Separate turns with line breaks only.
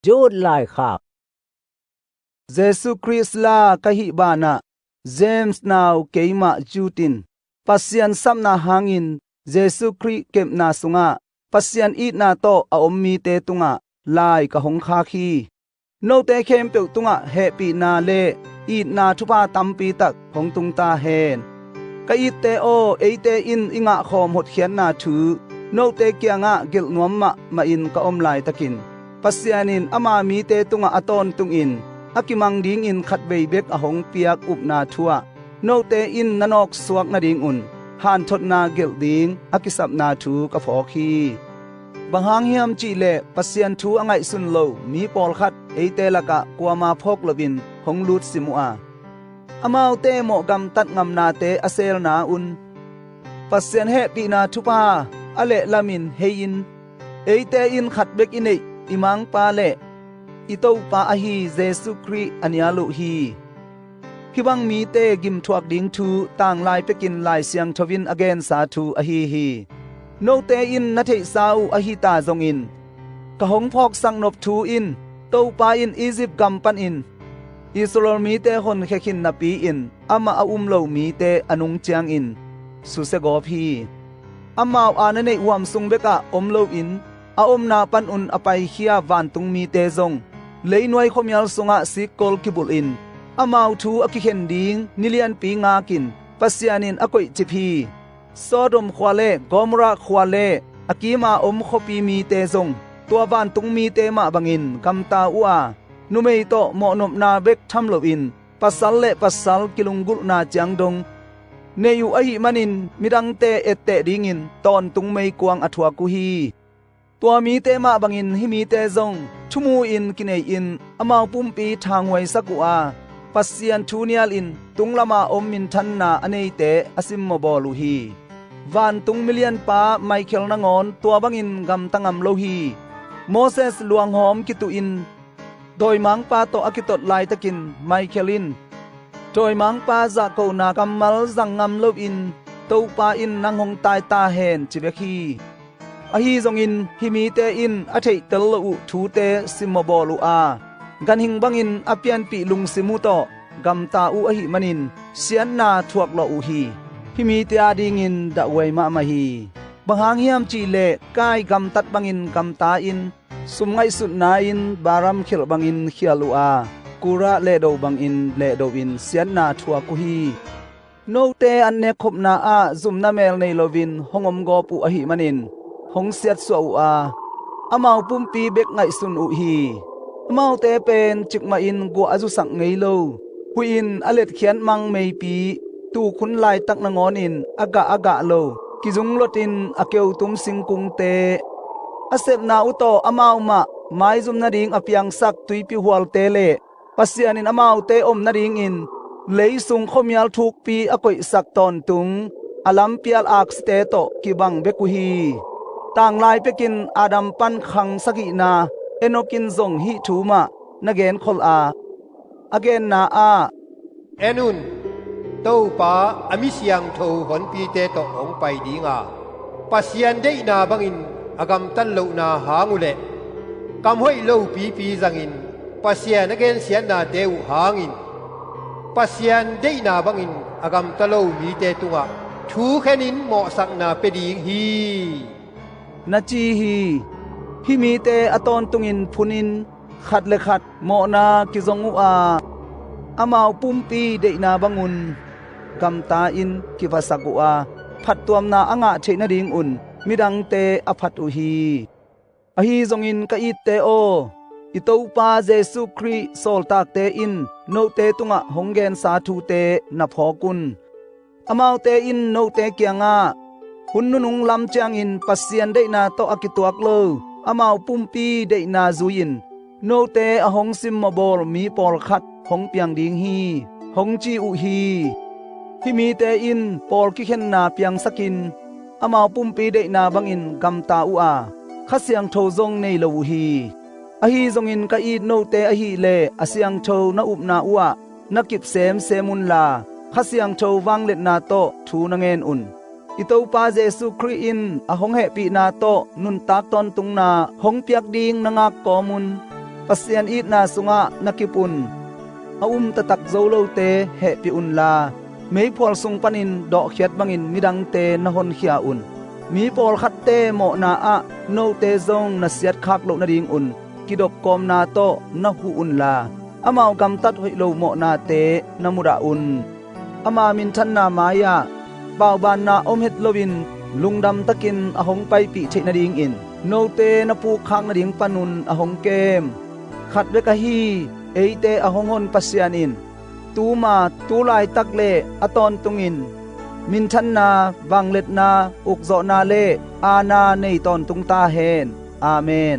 จูดลายครับเยซูคริสต์ลากะหิบานะเจมส์นาวเกมาจูตินปัสยันซัมนาหางินเยซูคริเก็บนาสุงะปัสยันอีนาโตออมมีเตตุงะลายกะหงคาคีโนเตเข้มเปตุงะเฮปีนาเลอีนาทุพาตัมปีตักหงตุงตาเฮนกะอีเตโอเอเตอินอิงะขอมหดเขียนนาถือโนเตเกียงะกิลนวมมะมาอินกะอมลายตะกินปัสยันินอามามีเตตุงะอตอนตุงอินอากิมังดิงอินขัดเบยเบกอหงเปียกอุบนาทัวโนเตอินนนอกสวกนาดิงอุนหานทดนาเกลดิงอากิสับนาทูกะฟอคีบังหางเฮียมจีเลปัสยันทูอังไงสุนโลมีปอลขัดเอเตละกะกัวมาพกลบินหงลูดสิมัวอามาวเตโมกำตัดงำนาเตอเซลนาอุนปัสยันเฮปีนาทุปาอเลลามินเฮยินเอเตอินขัดเบกอินอิมังปาเลอิโตปาอหีเยซูคริอันยาลุฮีฮิบังมีเตกิมทวกดิงทูต่างลายไปกินลายเสียงทวินอเกนสาทูอหีฮีโนเตอินนาเทซาอูอหีตาจงอินกะหงพอกสังนบทูอินโตปาอินอียิปต์กัมปันอินอิสราเอลมีเตคนแค่คินนาปีอินอามาอุมโลมีเตอนุงเจียงอินสุเซกอพีอามาวอานะเนวามซุงเบกะอมโลอินอาอมนาปันอุนอไปเฮียวันตุงมีเตจงเลยหน่วยขมยลสุงะสิกอลกิบุลอินอามาวทูอกิเข็นดิงนิเลียนปีงากินปัสยานินอกอยจิพีโซโดมควาเลกอมราควาเลอากีมาอมขปีมีเตจงตัววันตุงมีเตมาบังอินกัมตาอัวนุเมยโตโมนบนาเบกทัมโลอินปัสสัลเลปัสสัลกิลุงกุลนาจังดงเนยูอหิมันินมิดังเตเอเตดิงินตอนตุงเมยกวางอทวกุฮีตัวมีเตมาบังอินหิมีเตจงทุมูอินกินเออินอมาวปุมปีทางไวสักอาปัสยันทูเนียลอินตุงละมาอมมินทันนาอเนเตอสิมมบอลูฮีวันตุงมิเลียนปาไมเคิลนางอนตัวบังอินกำตังอำโลฮีโมเสสลวงหอมกิตุอินโดยมังปาโตอกิตดลายตะกินไมเคิลินโดยมังปาจะโกนากัมมัลจังงำลบอินตูปาอินนางหงตายตาเฮนจิเบคีอหีจงอินหิมีเตอินอเทตลอุทูเตสิมบอลูอากันหิงบังอินอเปียนปีลุงสิมุโตกัมตาอุอหิมันินเสียนนาทวกโลอุฮีหิมีเตอาดิงินดะเวยมะมะฮีบังหางเฮียมจีเลกายกัมตัดบังอินกัมตาอินสุมไงสุดนาอินบารัมขิลบังอินเขียลูอากุระเลโดบังอินเลโดอินเสียนนาทวกุฮีโนเตอันเนคบนาอาซุมนาเมลในโลวินหงอมโกปุอหิมันินหงเสียดสวอาอามาวปุมปีเบกไงสุนอุฮีอามาวเตเป็นจิกมาอินกัวอจุสังไงโลหุอินอเลดเขียนมังเมปีตูคุณลายตักนงอนินอากะโลกิจุงลตินอเกวตุมสิงกุงเตอเสบนาอุโตอามาวมะไมซุมนาดิงอเปียงสักตุยปิหวลเตเลปัสยานินอามาวเตอมนาดิงอินเลยสุงขมยลทุกปีอกอยสักตอนตุงอลัมเปียลอักสเตโตกิบังเบกุฮีต่างลายไปกินอาดัมปันขังสกินาเอนอกินซงฮิทูมะนเกนคอลอาอเกนนาอา
เอนุนโตปาอมิเสียงโทหอนปีเตโตองไปดีงาปัสยันได้นาบังอินอากำตันโลนาหางูเลกำห้อยโลปีจังอินปัสยันนเกนเสียนาเดวหางอินปัสยันได้นาบังอินอากำตะโลมีเตตุงะทูแค่นินเหมาะสักนาเปดีฮี
นาจีฮีฮิมีเตอตอนตุงินพุนินขัดเลขัดโมนากิจงอุอาอามาวปุมปีเดนาบังุนกัมตาอินกิฟาสักอุอาผัดตัวมนาอ่างะเทนดิงอุนมิดังเตอผัดอุฮีอฮีจงอินกะอิเตโออิโตปาเยซูคริโซลตากเตอินโนเตตุงะหงเกนสาธุเตนับหอกุนอามาวเตอินโนเตเกียงาหุนนุงลำจางอินปัสยันได้นาโตอากิตวกโลอามาวปุมปีได้นาซุยินโนเตอหงซิมมบอลมีปอลขัดหงเปียงดิงฮีหงจีอุฮีฮิมีเตอินปอลกิเข็นนาเปียงสกินอามาวปุมปีได้นาบังอินกัมตาอุอาขัดเสียงโทซงในโลฮีอหีจงอินกะอีโนเตอหีเลอเสียงโทนาอุบนาอุอานักกิบเสมุนลาขัดเสียงโทวังเล็ดนาโตทูนงเงินอุนอิโตปาเยซูคริอินอหงเฮปีนาโตนุนตากตอนตุงนาหงเปียกดิงนางากกอมุน pasian it na sunga nakipun tะตักโซโลเตเฮปิอุนลามีพอลสุงปันินดอกเขียดบังอินมิดังเตนหนเขียอุนมีปอลขัดเตโมนาอะโนเตซงนเสียดคักโลนาดิงอุนกิดบกอมนาโตนะหูอุนลาอามาวกำตัดหอยโลโมนาเตนะมุระอุนอามามินทันนามายาบาวบานนาอมเฮ็ดโลวินลุงดำตะกินอหงไปปิเชนาดิงอินโนเตนะปูคังนาดิงปานุนอหงเกมขัดเวกะฮีเอเตอหงหนปัสยานินตูมาตูลายตักเลอตอนตุงินมินทันนาวังเล็ดนาอุกโซนาเลอานาในตอนตุงตาเฮนอาเมน